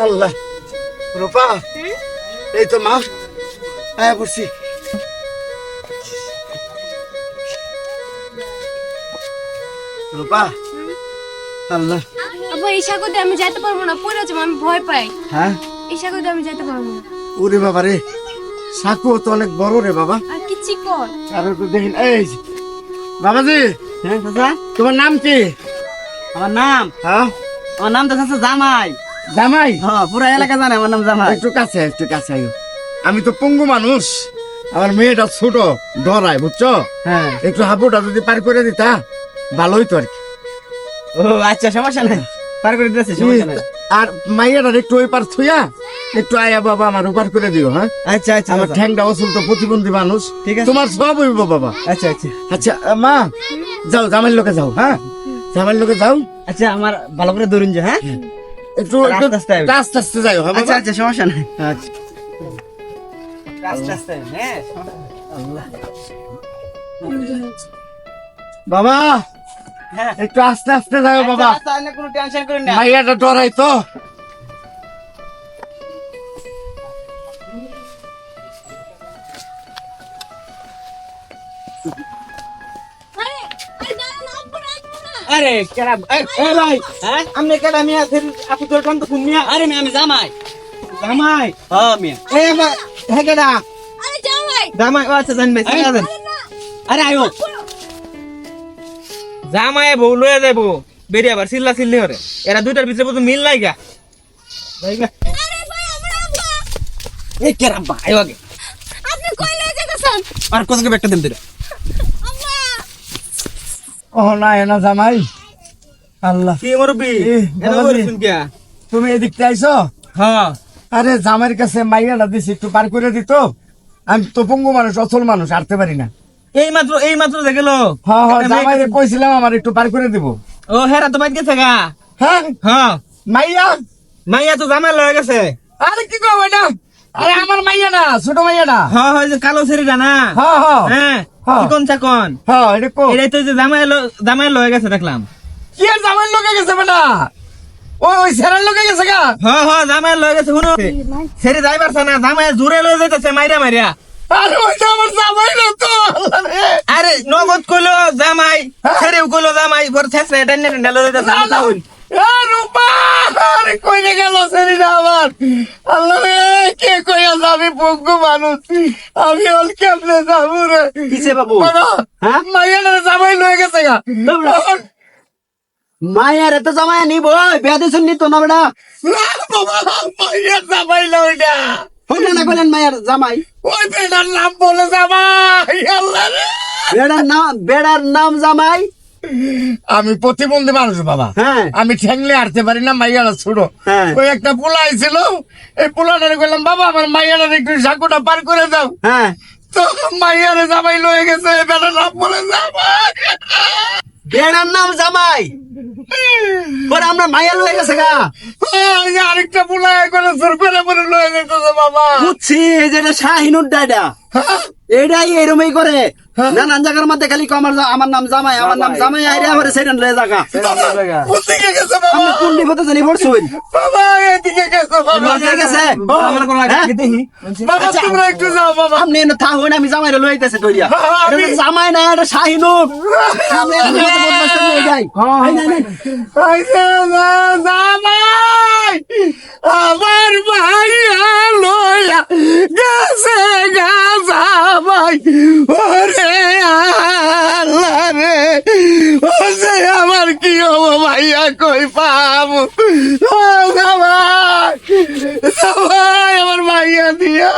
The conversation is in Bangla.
আল্লাহ, রূপা এই তো মা আয়া পড়ছি। রূপা আল্লাহ, আব্বা এই সাগরে আমি যেতে পারবো না, পড়ে যাবো, আমি ভয় পাই। হ্যাঁ এই সাগরে আমি যেতে পারবো না। ওরে বাবা রে, সাঁকো তো অনেক বড় রে বাবা। আর কি চিকন। আর তো দেখেন এই যে, বাবাজি হ্যাঁ চাচা, তোমার নাম কি? আমার নাম হ্যাঁ তো চাচা জামাই। জামাই? হ্যাঁ, পুরা এলাকা জানে আমার নাম জামাই। একটু কাছে আইও। আমি তো পঙ্গু মানুষ, আমার মেয়েটা ছোট, ডরায় বুঝছো। হ্যাঁ। একটু হাবুটা যদি পার করে দিতা ভালো হইতো আর কি। ও আচ্ছা, সমস্যা নাই, পার করে দিতেছি, সমস্যা নাই। আর মাইয়াটার একটু ওই পার থুইয়া একটু আয়া বাবা আমার উপার করে দিও। হ্যাঁ আচ্ছা আচ্ছা আমার চাচা। ঠ্যাংটা অসুল তো, প্রতিবন্ধী মানুষ। ঠিক আছে। তোমার সব হইব বাবা। আচ্ছা আচ্ছা আচ্ছা মা যাও, জামাইয়ের লোকে যাও। হ্যাঁ জামাইয়ের লোকে যাও, আচ্ছা, আমার ভালো করে ধরুন যে। হ্যাঁ একটু আস্তে আস্তে আইবে। আস্তে আস্তে যাও। হ্যাঁ আচ্ছা বাবা? আচ্ছা, সমস্যা নাই, আচ্ছা। আস্তে আস্তে। হ্যাঁ বাবা হ্যাঁ, একটু আস্তে আস্তে যাও বাবা, আচ্ছা, আপনি কোনো টেনশন করেন না। মাইয়াটা ডরাই তো। আরে কেডা এ ভাই, হ্যাঁ আপনি কেডা মিয়া? আপনি তোর কাম তো শুন মিয়া। আরে মিয়া, আমি জামাই। জামাই? হ্যাঁ মিয়া। এ ভাই, হ্যাঁ কেডা? আরে জামাই। জামাই? ও আচ্ছা, জান ভাই, ঠিক আছে। আরে আয়ো, জামাই বউ লয়ে যাবো, বেরিয়ে আবার চিল্লা চিল্লি হরে। এরা দুইটার ভিতরে বুঝি মিল নাই গা। আরে ভাই আমরা আব্বা। এ কেডা ভাই আগে? আপনি কই লয়ে যাচ্ছেন? আর কোথাকে একটা দেন দিরা। আব্বা। ও না জামাই, আল্লাহ। কি মুরব্বি? এ, এনে বাবাজি। বলছুন কি? তুমি এদিকতে আইছো? হ্যাঁ। আরে জামাইয়ের কাছে মাইয়াটা দিছি, একটু পার করে দিত। আমি তো পঙ্গু মানুষ, অচল মানুষ, হাঁটতে পারি না। এই মাত্র দেখলো। হ্যাঁ জামাইরে কইছিলাম আমার একটু পার করে দিব। ও হেরা তো বাইক গেছে গা। হ্যাঁ হ্যাঁ, মাইয়া, মাইয়া তো জামাই লয়ে গেছে। আরে কি কও এটা? আরে আমার মাইয়া না, ছোট মাইয়া না। হ্যাঁ হয় যে কালো ছেড়িটা না। হ্যাঁ হ্যাঁ হ্যাঁ, হ্যাঁ। চিকন চাকন। হ্যাঁ এটা কো। এটাই তো যে জামাই লয়ে গেছে দেখলাম। কি আর জামাইয়ের লোকে গেছে বেটা? ওই সেরার লোকে গেছে গা। হ্যাঁ হ্যাঁ, জামাই লয়ে গেছে। শুনো, ছেড়ে যাই পারছে না, জামাই জোরে লয়ে যাইতেছে মাইরা মাইরা। আরে ওইটা আমার জামাই না তো। আল্লাহ রে। আরে নগদ কইলো জামাই, ছেড়েও কইলো জামাই, পরে ছেড়ে টেনে টেনে লয়ে যাইতেছে। না, না। এ রূপা, আরে কইরে গেল সেরিটা আমার। আল্লাহ রে, কে কইয়া যাবি পঙ্গু মানুষ, আমি অল কেমনে যাবো রে? কিসে বাবু? বাবা, হ্যাঁ? মাইয়াটার জামাই লয়ে গেছে গা। মায়ের এত জামাই নিব, বেয়াদে শুননি তো না বেটা। না বাবা, মাইয়ার জামাই লয় না। হইলে না কইলেন মায়ের জামাই। ওই বেটার নাম বলে জামাই। আল্লাহ রে। বেড়ার নাম জামাই। আমি প্রতিবন্ধী মানুষ বাবা। হ্যাঁ। আমি ঠ্যাংলে হাঁটতে পারি না, মাইয়াটা ছোট। হ্যাঁ। ওই একটা পোলা আইছিল, এই পোলাটারে কইলাম বাবা আমার মাইয়াটার একটু সাঁকোটা পার করে দাও। হ্যাঁ, তো মাইয়ারে জামাই লয়ে গেছে, বেটার নাম বলে জামাই। বেড়ার নাম জামাই, পরে আমরা মায়ের লয়ে গেছে গা। ওই যে আরেকটা পোলা করে জোর করে বলে লয়ে যেতেছে বাবা। বুঝছি, এই যে শাহিনুর ডাইডা এটাই এরমই করে। নানান জায়গার মধ্যে খালি কয় আমার নাম জামাই, আমার নাম জামাই, আইরে আমার সেরেন লয়ে জায়গা। ওদিকে গেছে বাবা। আপনি কোন বিপদে জানি পড়ছুন? বাবা এদিকে গেছে বাবা। লয়ে গেছে? বাবা আচ্ছা, তোমরা একটু যাও বাবা। আপনি এনে থাকুন, আমি জামাইরে লয়ে আইতেছি ধরিয়া। এটা তো জামাই না, এটা শাহিনুর। আপনি এত বদমাশ করে লয়ে যাই। এই না, না। আইসে না জামাই, আমার ভাইয়া লইয়া গেছে গা জামাই। ওরে আল্লাহ রে, ও যে আমার কি হবো ভাইয়া, কই পাবো? ও জামাই, জামাই আমার ভাইয়া দিয়া